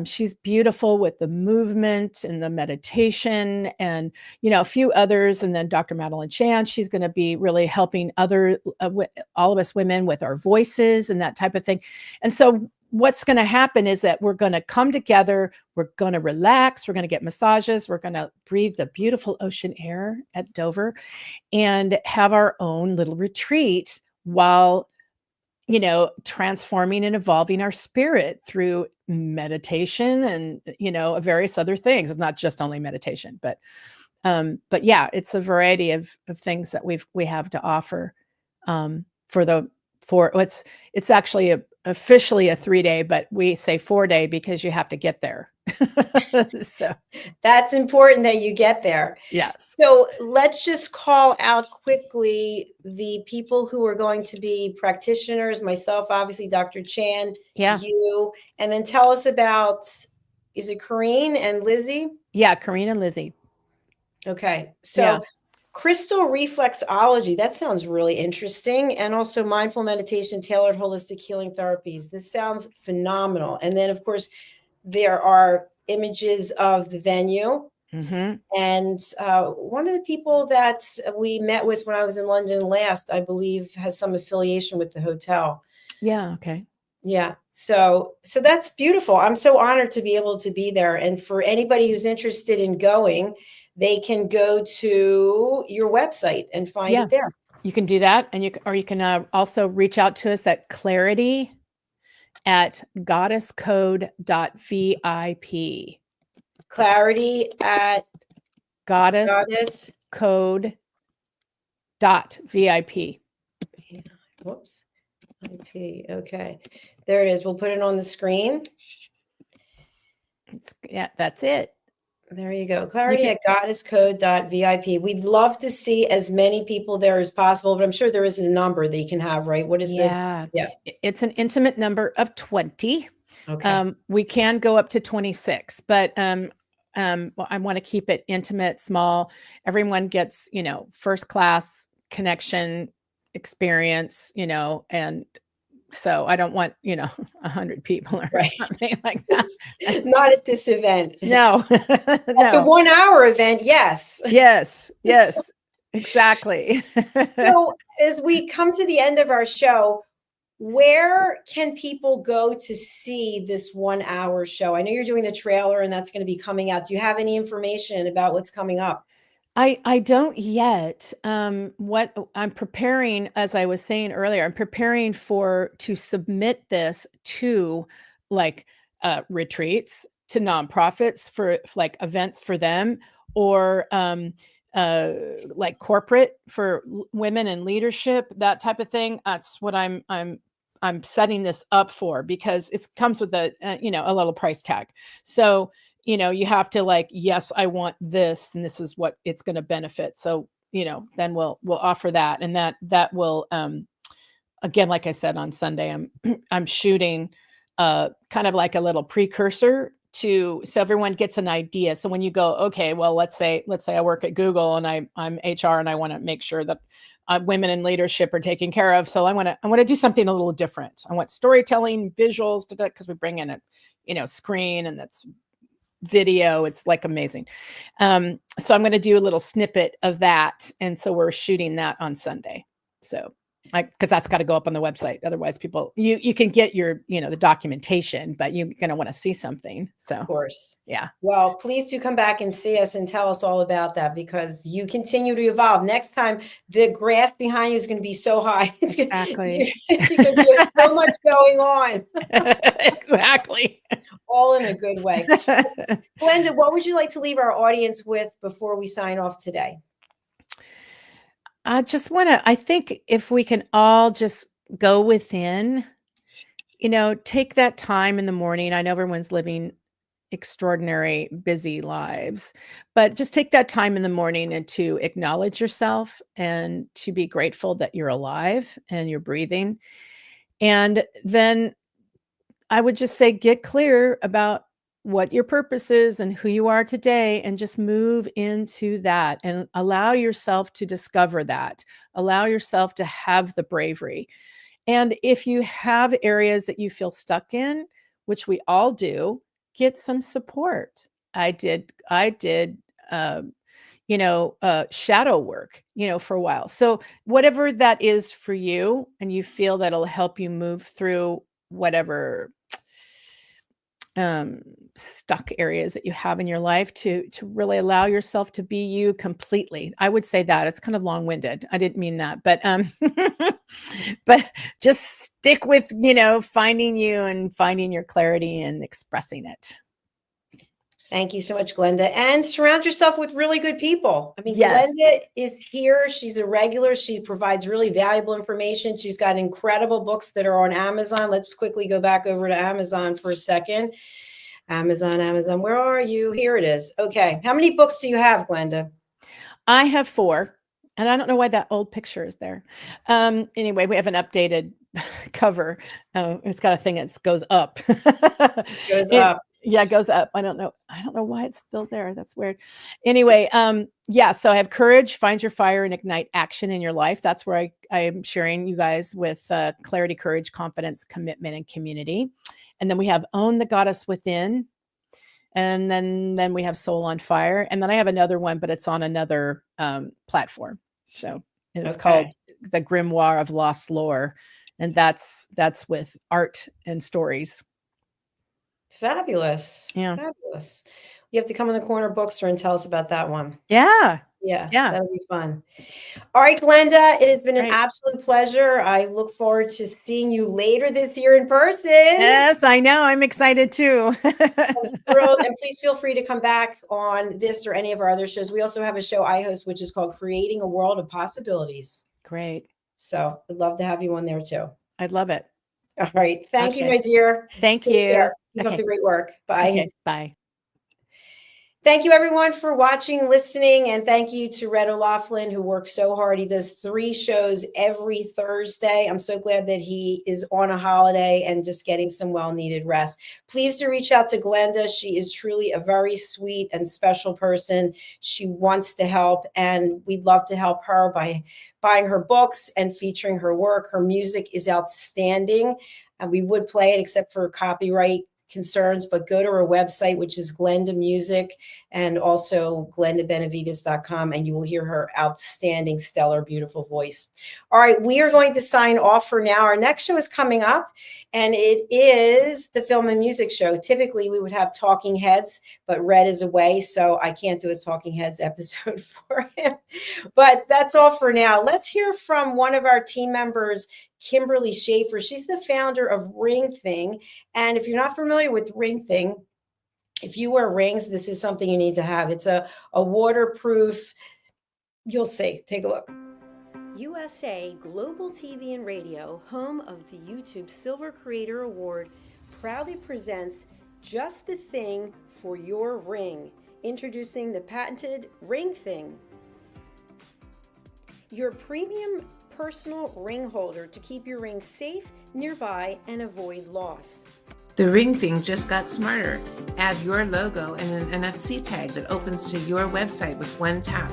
She's beautiful with the movement and the meditation, and a few others. And then Dr. Madeline Chan, she's going to be really helping all of us women with our voices and that type of thing. And so what's going to happen is that we're going to come together, we're going to relax, we're going to get massages, we're going to breathe the beautiful ocean air at Dover and have our own little retreat while transforming and evolving our spirit through meditation and, various other things. It's not just only meditation, but yeah, it's a variety of things that we have to offer, it's actually officially a 3-day, but we say 4-day because you have to get there. So that's important that you get there. Yes. So let's just call out quickly the people who are going to be practitioners, myself, obviously, Dr. Chan, you, and then tell us about, is it Corinne and Lizzie? Yeah, Corinne and Lizzie. Okay. So crystal reflexology, that sounds really interesting. And also mindful meditation, tailored holistic healing therapies. This sounds phenomenal. And then, of course, there are images of the venue. Mm-hmm. And one of the people that we met with when I was in London last, I believe, has some affiliation with the hotel. Yeah. Okay. Yeah. So that's beautiful. I'm so honored to be able to be there. And for anybody who's interested in going, they can go to your website and find it there. You can do that. And you can also reach out to us at Clarity, at goddesscode.vip. Clarity at Goddesscode.vip. Whoops. IP. Okay. There it is. We'll put it on the screen. Yeah, that's it. There you go. Clarity at goddesscode.vip. We'd love to see as many people there as possible, but I'm sure there isn't a number that you can have, right? What is Yeah. Yeah. It's an intimate number of 20. Okay. We can go up to 26, but well, I want to keep it intimate, small. Everyone gets, first class connection experience, and so I don't want, 100 people or something like that. Not at this event. No. At the 1 hour event, yes. Yes, exactly. So as we come to the end of our show, where can people go to see this 1 hour show? I know you're doing the trailer and that's going to be coming out. Do you have any information about what's coming up? I don't yet. What I'm preparing, as I was saying earlier, I'm preparing to submit this to like retreats, to nonprofits for like events for them, or like corporate for women in leadership, that type of thing. That's what I'm setting this up for, because it comes with a little price tag. So you have to like, yes, I want this, and this is what it's going to benefit. So, then we'll offer that. And that will, again, like I said, on Sunday, I'm shooting kind of like a little precursor so everyone gets an idea. So when you go, okay, well, let's say I work at Google and I'm HR and I want to make sure that women in leadership are taken care of. So I want to do something a little different. I want storytelling, visuals, because we bring in a, screen, and that's video. It's like amazing. So I'm going to do a little snippet of that. And so we're shooting that on Sunday. So because that's got to go up on the website. Otherwise people, you can get your, the documentation, but you're going to want to see something. So of course. Yeah. Well, please do come back and see us and tell us all about that, because you continue to evolve. Next time the grass behind you is going to be so high. Exactly. Because you have so much going on. Exactly. All in a good way. Glenda, what would you like to leave our audience with before we sign off today? I think if we can all just go within, take that time in the morning. I know everyone's living extraordinary, busy lives, but just take that time in the morning and to acknowledge yourself and to be grateful that you're alive and you're breathing. And then I would just say, get clear about what your purpose is and who you are today, and just move into that and allow yourself to discover that. Allow yourself to have the bravery. And if you have areas that you feel stuck in, which we all do, get some support. I did shadow work, for a while. So whatever that is for you, and you feel that'll help you move through whatever stuck areas that you have in your life, to really allow yourself to be you completely. I would say that it's kind of long-winded. I didn't mean that, but but just stick with, finding you and finding your clarity and expressing it. Thank you so much, Glenda. And surround yourself with really good people. I mean, Yes. Glenda is here. She's a regular. She provides really valuable information. She's got incredible books that are on Amazon. Let's quickly go back over to Amazon for a second. Amazon. Where are you? Here it is. Okay. How many books do you have, Glenda? I have 4. And I don't know why that old picture is there. Anyway, we have an updated cover. It's got a thing that goes up. Goes up. Yeah, it goes up. I don't know why it's still there. That's weird. Anyway, so I have Courage, Find Your Fire, and Ignite Action in Your Life. That's where I am sharing you guys with clarity, courage, confidence, commitment, and community. And then we have Own the Goddess Within. And then we have Soul on Fire. And then I have another one, but it's on another platform. So it's called The Grimoire of Lost Lore. And that's with art and stories. Fabulous. Yeah. Fabulous. You have to come in the corner bookstore and tell us about that one. Yeah. Yeah, Yeah. that'll be fun. All right, Glenda, it has been an Great. absolute pleasure. I look forward to seeing you later this year in person. Yes, I know. I'm excited too. I'm thrilled. And please feel free to come back on this or any of our other shows. We also have a show I host, which is called Creating a World of Possibilities. Great. So I'd love to have you on there too. I'd love it. All right. Thank you, Okay. my dear. Thank Take you. care. Keep up Okay. the great work. Bye. Okay. Bye. Thank you, everyone, for watching, listening, and thank you to Red O'Loughlin, who works so hard. He does 3 shows every Thursday. I'm so glad that he is on a holiday and just getting some well-needed rest. Please do reach out to Glenda. She is truly a very sweet and special person. She wants to help, and we'd love to help her by buying her books and featuring her work. Her music is outstanding, and we would play it except for copyright concerns, but go to her website, which is Glenda Music, and also glendabenevides.com, and you will hear her outstanding, stellar, beautiful voice. All right, we are going to sign off for now. Our next show is coming up, and it is the Film and Music Show. Typically, we would have Talking Heads, but Red is away, so I can't do his Talking Heads episode for him. But that's all for now. Let's hear from one of our team members, Kimberly Schaefer. She's the founder of Ring Thing. And if you're not familiar with Ring Thing, if you wear rings, this is something you need to have. It's a waterproof, you'll see. Take a look. USA Global TV and Radio, home of the YouTube Silver Creator Award, proudly presents Just the Thing for Your Ring, introducing the patented Ring Thing. Your premium personal ring holder to keep your ring safe, nearby, and avoid loss. The Ring Thing just got smarter. Add your logo and an NFC tag that opens to your website with one tap.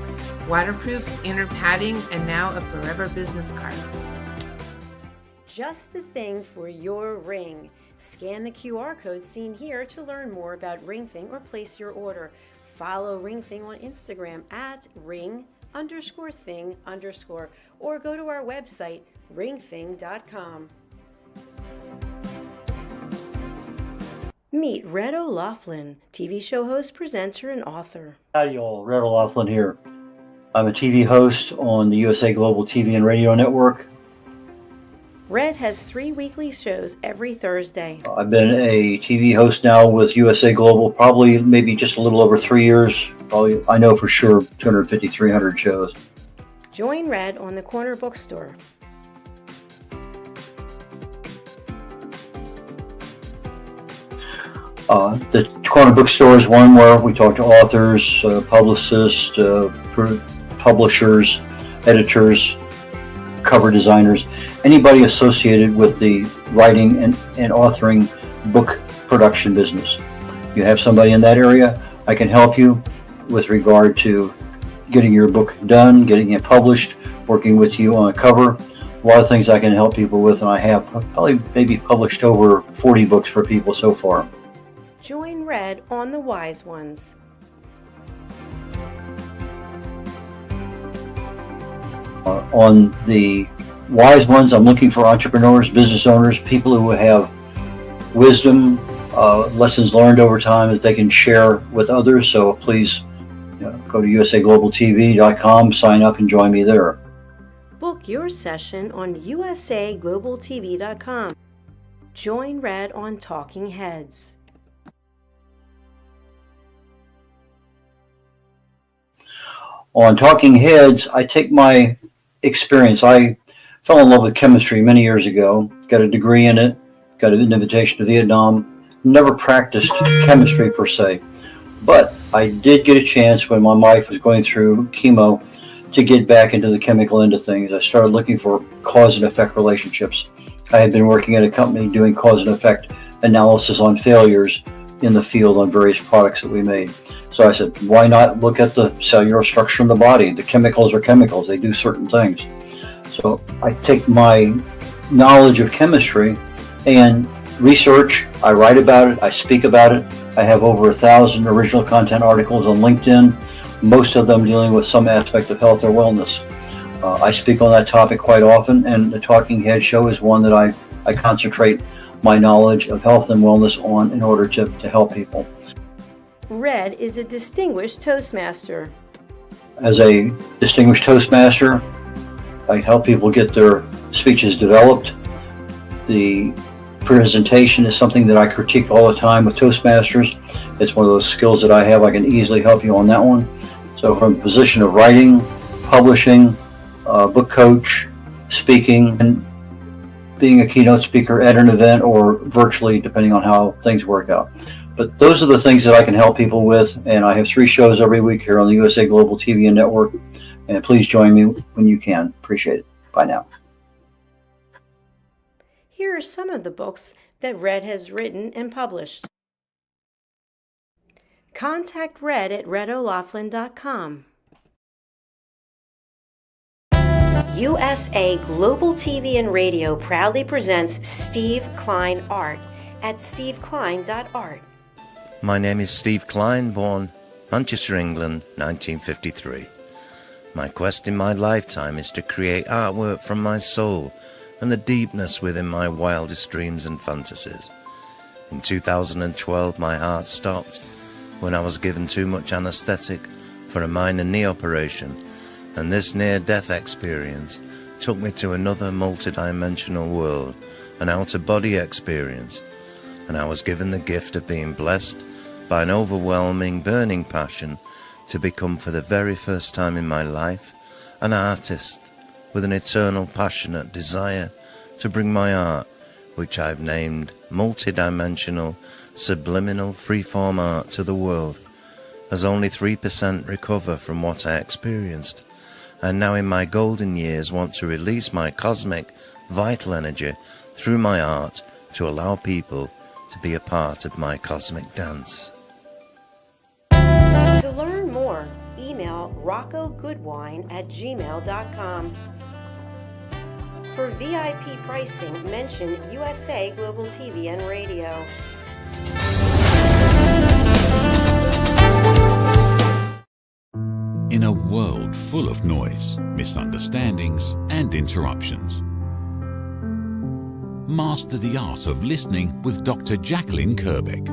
Waterproof, inner padding, and now a forever business card. Just the thing for your ring. Scan the QR code seen here to learn more about Ring Thing or place your order. Follow Ring Thing on Instagram at ring_thing_ or go to our website, ringthing.com. Meet Red O'Loughlin, TV show host, presenter, and author. Howdy y'all, Red O'Loughlin here. I'm a TV host on the USA Global TV and Radio Network. Red has 3 weekly shows every Thursday. I've been a TV host now with USA Global probably maybe just a little over 3 years. Probably, I know for sure 250, 300 shows. Join Red on the Corner Bookstore. The Corner Bookstore is one where we talk to authors, publicists, publishers, editors, cover designers, anybody associated with the writing and authoring book production business. You have somebody in that area, I can help you with regard to getting your book done, getting it published, working with you on a cover. A lot of things I can help people with, and I have probably maybe published over 40 books for people so far. Join Red on The Wise Ones. On the Wise Ones, I'm looking for entrepreneurs, business owners, people who have wisdom, lessons learned over time that they can share with others. So please go to usaglobaltv.com, sign up, and join me there. Book your session on usaglobaltv.com. Join Red on Talking Heads. On Talking Heads, I take my experience. I fell in love with chemistry many years ago, got a degree in it, got an invitation to Vietnam, never practiced chemistry per se, but I did get a chance when my wife was going through chemo to get back into the chemical end of things. I started looking for cause and effect relationships. I had been working at a company doing cause and effect analysis on failures in the field on various products that we made. So I said, why not look at the cellular structure in the body? The chemicals are chemicals, they do certain things. So I take my knowledge of chemistry and research, I write about it, I speak about it. I have over 1,000 original content articles on LinkedIn, most of them dealing with some aspect of health or wellness. I speak on that topic quite often, and the Talking Head Show is one that I concentrate my knowledge of health and wellness on in order to help people. Red is a distinguished Toastmaster. as a distinguished Toastmaster. I help people get their speeches developed. The presentation is something that I critique all the time with Toastmasters. It's one of those skills that I have. I can easily help you on that one. So from the position of writing, publishing, book coach, speaking, and being a keynote speaker at an event or virtually, depending on how things work out. But those are the things that I can help people with. And I have 3 shows every week here on the USA Global TV and Network. And please join me when you can. Appreciate it. Bye now. Here are some of the books that Red has written and published. Contact Red at redolaflin.com. USA Global TV and Radio proudly presents Steve Klein Art at steveklein.art. My name is Steve Klein, born Manchester, England, 1953. My quest in my lifetime is to create artwork from my soul and the deepness within my wildest dreams and fantasies. In 2012, my heart stopped when I was given too much anesthetic for a minor knee operation, and this near-death experience took me to another multidimensional world, an out-of-body experience, and I was given the gift of being blessed by an overwhelming, burning passion to become, for the very first time in my life, an artist with an eternal, passionate desire to bring my art, which I've named multidimensional, subliminal, freeform art, to the world, as only 3% recover from what I experienced. And now in my golden years want to release my cosmic, vital energy through my art to allow people to be a part of my cosmic dance. To learn more, email roccogoodwine@gmail.com. For VIP pricing, mention USA Global TV and Radio. In a world full of noise, misunderstandings, and interruptions, master the art of listening with Dr. Jacalyn Kerbeck.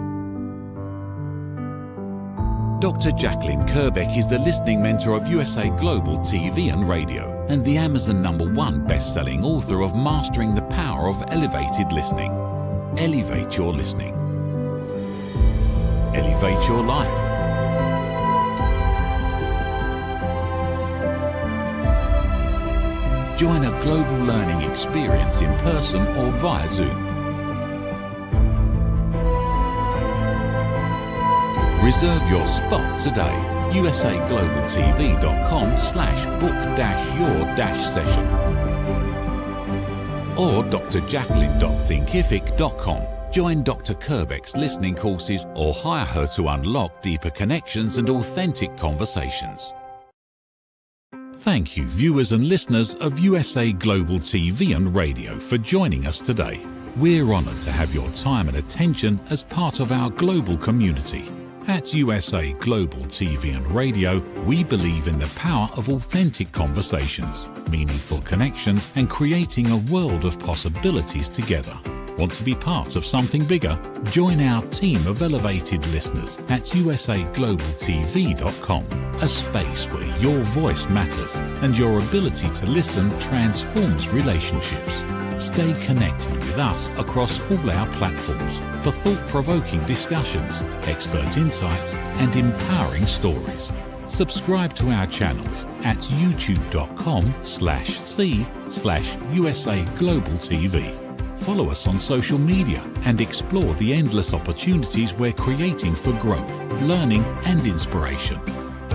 Dr. Jacalyn Kerbeck is the listening mentor of USA Global TV and Radio and the Amazon #1 best-selling author of Mastering the Power of Elevated Listening. Elevate your listening. Elevate your life. Join a global learning experience in person or via Zoom. Reserve your spot today. usaglobaltv.com/book-your-session or drjacalyn.thinkific.com. Join Dr. Kerbeck's listening courses or hire her to unlock deeper connections and authentic conversations. Thank you, viewers and listeners of USA Global TV and Radio, for joining us today. We're honoured to have your time and attention as part of our global community. At USA Global TV and Radio, we believe in the power of authentic conversations, meaningful connections, and creating a world of possibilities together. Want to be part of something bigger? Join our team of elevated listeners at usaglobaltv.com, a space where your voice matters and your ability to listen transforms relationships. Stay connected with us across all our platforms for thought-provoking discussions, expert insights, and empowering stories. Subscribe to our channels at youtube.com/c/USA-Global-TV. Follow us on social media and explore the endless opportunities we're creating for growth, learning, and inspiration.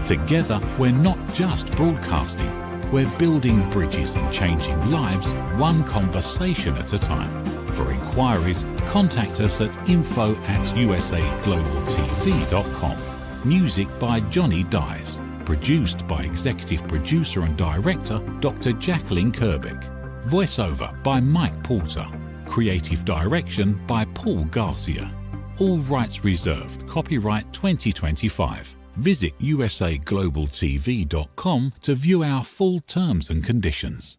Together, we're not just broadcasting, we're building bridges and changing lives one conversation at a time. For inquiries, contact us at info@usaglobaltv.com. Music by Johnny Dies. Produced by Executive Producer and Director Dr. Jacalyn Kerbeck. Voiceover by Mike Porter. Creative Direction by Paul Garcia. All rights reserved. Copyright 2025. Visit usaglobaltv.com to view our full terms and conditions.